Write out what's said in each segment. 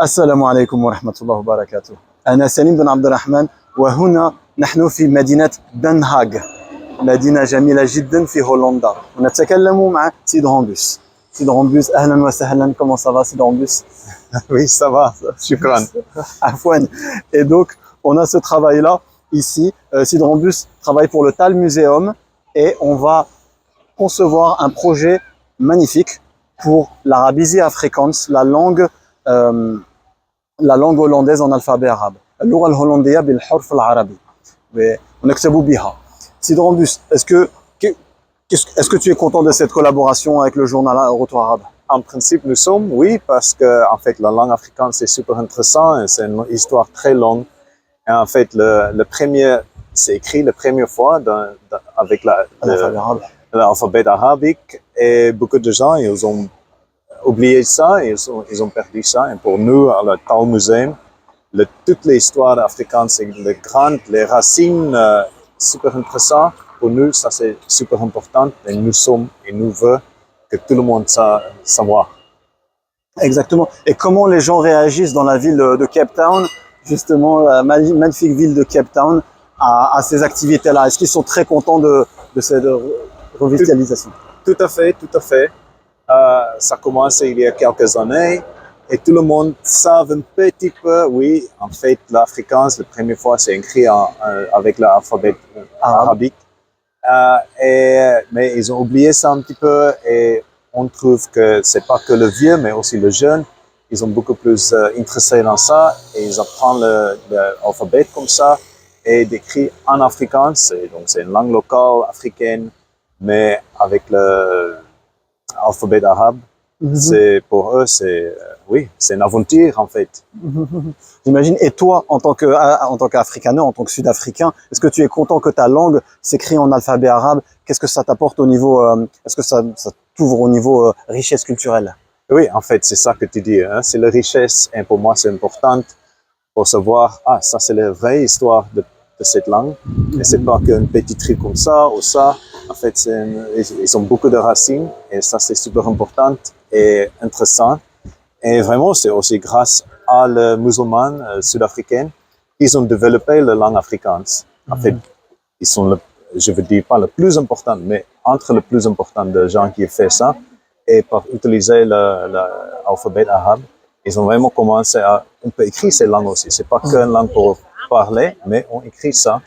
السلام عليكم ورحمة الله وبركاته. أنا سليم بن عبد الرحمن، وهنا نحن في مدينة دن هاغ، مدينة جميلة جدا في هولندا، ونتكلم مع سيد رومبوس. سيد رومبوس أهلا وسهلا، comment ça va سيد رومبوس؟ Oui, ça va, shukran. Afouane. Et donc, on a ce travail-là ici. Sid Rombus travaille pour le Tal Museum et on va concevoir un projet magnifique pour l'Arabisie afrikaans, la langue hollandaise en alphabet arabe. اللغة الهولندية بالحرف العربي ونكتب بها. Sid Rombus, est-ce que tu es content de cette collaboration avec le journal Retour Arabe? En principe, nous sommes, oui, parce que en fait, la langue africaine, c'est super intéressant, c'est une histoire très longue. Et en fait, c'est écrit la première fois avec l'alphabet arabique, et beaucoup de gens, ils ont oublié ça, ils ont perdu ça. Et pour nous, à le Tal Museum, toute l'histoire africaine, c'est les racines, super intéressant. Pour nous, ça c'est super important, et nous voulons que tout le monde savoir. Exactement. Et comment les gens réagissent dans la ville de Cape Town, justement, la magnifique ville de Cape Town, à ces activités-là? Est-ce qu'ils sont très contents de cette revitalisation? Tout à fait, tout à fait. Ça a commencé il y a quelques années et tout le monde savait un petit peu, oui, en fait, l'afrikaans, la première fois, c'est écrit avec l'alphabet arabique. Mais ils ont oublié ça un petit peu et on trouve que c'est pas que le vieux, mais aussi le jeune. Ils ont beaucoup plus intéressés dans ça et ils apprennent l'alphabet comme ça et d'écrit en afrikaans. Donc c'est une langue locale africaine, mais avec l'alphabet arabe. C'est pour eux, oui, c'est une aventure en fait. J'imagine. Et toi, en tant qu'Africaner, en tant que Sud-Africain, est-ce que tu es content que ta langue s'écrit en alphabet arabe? Qu'est-ce que ça t'apporte au niveau, est-ce que ça t'ouvre au niveau richesse culturelle? Oui, en fait, c'est ça que tu dis. Hein? C'est la richesse, et pour moi, c'est important pour savoir, ça c'est la vraie histoire de cette langue. Et c'est pas qu'un petit truc comme ça ou ça. En fait, ils ont beaucoup de racines, et ça c'est super important et intéressant. Et vraiment, c'est aussi grâce à les musulmans sud-africains, ils ont développé la langue afrikaans. En fait, ils sont, je veux dire, pas le plus important, mais entre le plus important des gens qui ont fait ça. Et pour utiliser l'alphabet arabe, ils ont vraiment commencé on peut écrire ces langues aussi. C'est pas qu'une langue pour parler, mais on écrit ça.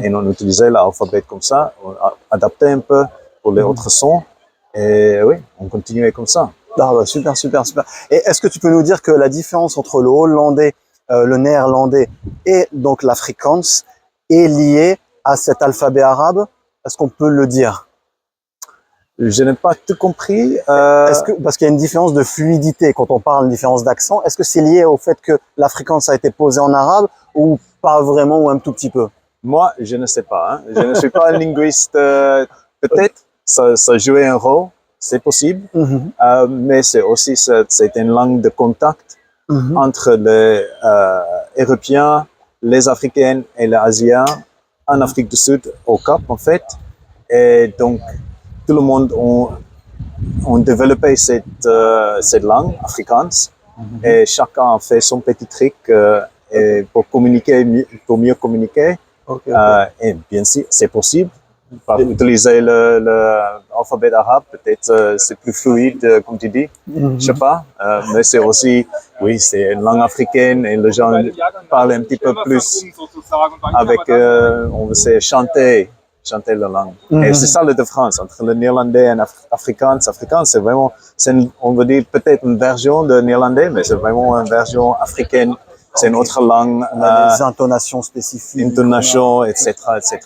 Et on utilisait l'alphabet comme ça, on a adapté un peu pour les autres sons. Et oui, on continuait comme ça. Ah bah super, super, super. Et est-ce que tu peux nous dire que la différence entre le hollandais, le néerlandais et donc l'afrikaans est liée à cet alphabet arabe? Est-ce qu'on peut le dire? Je n'ai pas tout compris. Parce qu'il y a une différence de fluidité quand on parle, une différence d'accent. Est-ce que c'est lié au fait que l'afrikaans a été posé en arabe ou pas vraiment, ou un tout petit peu? Moi, je ne sais pas. Hein. Je ne suis pas un linguiste. Peut-être ça jouait un rôle, c'est possible. Mais c'est aussi c'est une langue de contact entre les Européens, les Africains et les Asiens en Afrique du Sud, au Cap en fait. Et donc tout le monde ont développé cette langue afrikaans et chacun a fait son petit truc pour communiquer, pour mieux communiquer. Et bien sûr, c'est possible. Par utiliser l'alphabet arabe, peut-être c'est plus fluide, comme tu dis. Je sais pas. Mais c'est aussi, oui, c'est une langue africaine et les gens parlent un petit peu plus avec, on veut dire, chanter la langue. Et c'est ça la différence entre le néerlandais et l'afrikaans. Afrikaans, c'est vraiment, on veut dire peut-être une version de néerlandais, mais c'est vraiment une version africaine. C'est une autre langue. On a des intonations spécifiques. Intonations, etc., etc.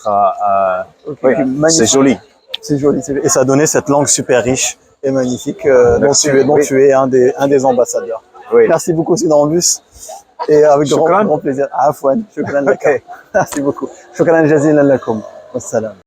Oui, c'est joli. C'est joli. Et ça a donné cette langue super riche et magnifique dont tu es un des ambassadeurs. Oui. Merci beaucoup, Sid Rombus. Et avec grand plaisir. Afouane. Shukran laka. Merci beaucoup. Shukran jazilan lakum. Wassalam.